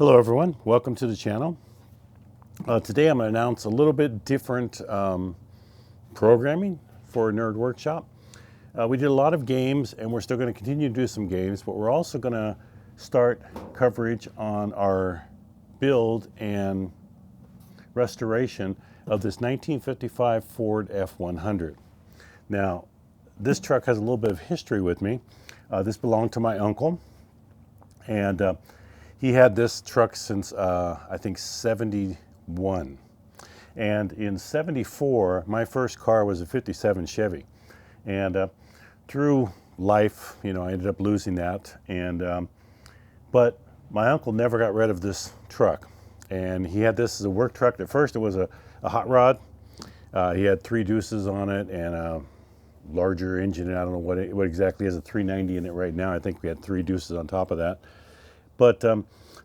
Hello everyone, welcome to the channel. Today I'm going to announce a little bit different programming for Nerd Workshop. We did a lot of games and we're still going to continue to do some games, but we're also going to start coverage on our build and restoration of this 1955 Ford F-100. Now, this truck has a little bit of history with me. This belonged to my uncle, and he had this truck since I think 71. And in 74, my first car was a 57 Chevy. And through life, I ended up losing that. And but my uncle never got rid of this truck. And he had this as a work truck. At first it was a hot rod. He had 3 deuces on it and a larger engine. And I don't know what exactly has a 390 in it right now. I think we had 3 deuces on top of that. But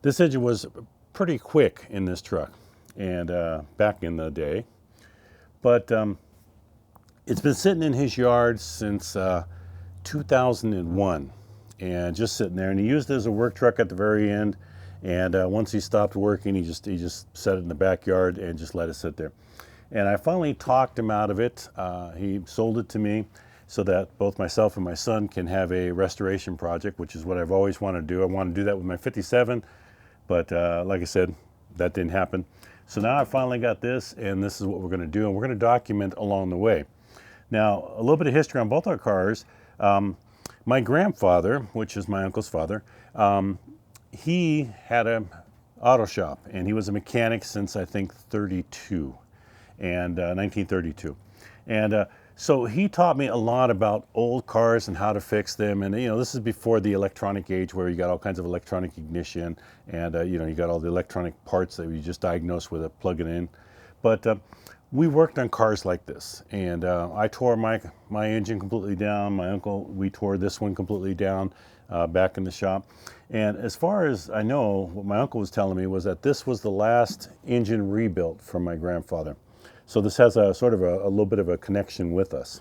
this engine was pretty quick in this truck, and back in the day. But it's been sitting in his yard since 2001, and just sitting there. And he used it as a work truck at the very end. And once he stopped working, he just set it in the backyard and just let it sit there. And I finally talked him out of it. He sold it to me so that both myself and my son can have a restoration project, which is what I've always wanted to do. I wanted to do that with my 57, but like I said, that didn't happen. So now I finally got this, and this is what we're going to do, and we're going to document along the way. Now, a little bit of history on both our cars. My grandfather, which is my uncle's father, he had an auto shop, and he was a mechanic since I think 32, and 1932. And so he taught me a lot about old cars and how to fix them. And this is before the electronic age, where you got all kinds of electronic ignition, and you got all the electronic parts that you just diagnose with a plug it in. But we worked on cars like this, and I tore my engine completely down. My uncle, we tore this one completely down back in the shop. And as far as I know, what my uncle was telling me was that this was the last engine rebuilt from my grandfather. So this has a sort of a little bit of a connection with us.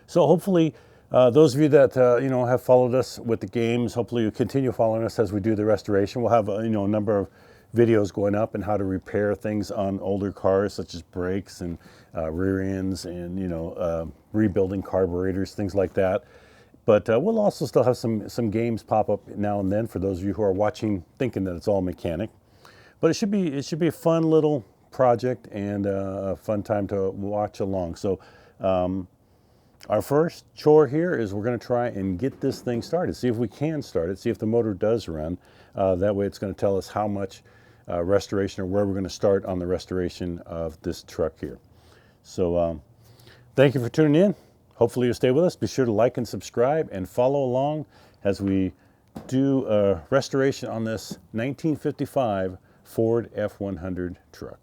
So hopefully, those of you that have followed us with the games, hopefully you continue following us as we do the restoration. We'll have a number of videos going up on how to repair things on older cars, such as brakes and rear ends, and rebuilding carburetors, things like that. But we'll also still have some games pop up now and then for those of you who are watching, thinking that it's all mechanic. But it should be a fun little project and a fun time to watch along. So our first chore here is we're going to try and get this thing started, see if we can start it, see if the motor does run. That way it's going to tell us how much restoration, or where we're going to start on the restoration of this truck here. So thank you for tuning in. Hopefully you'll stay with us. Be sure to like and subscribe and follow along as we do a restoration on this 1955 Ford F-100 truck.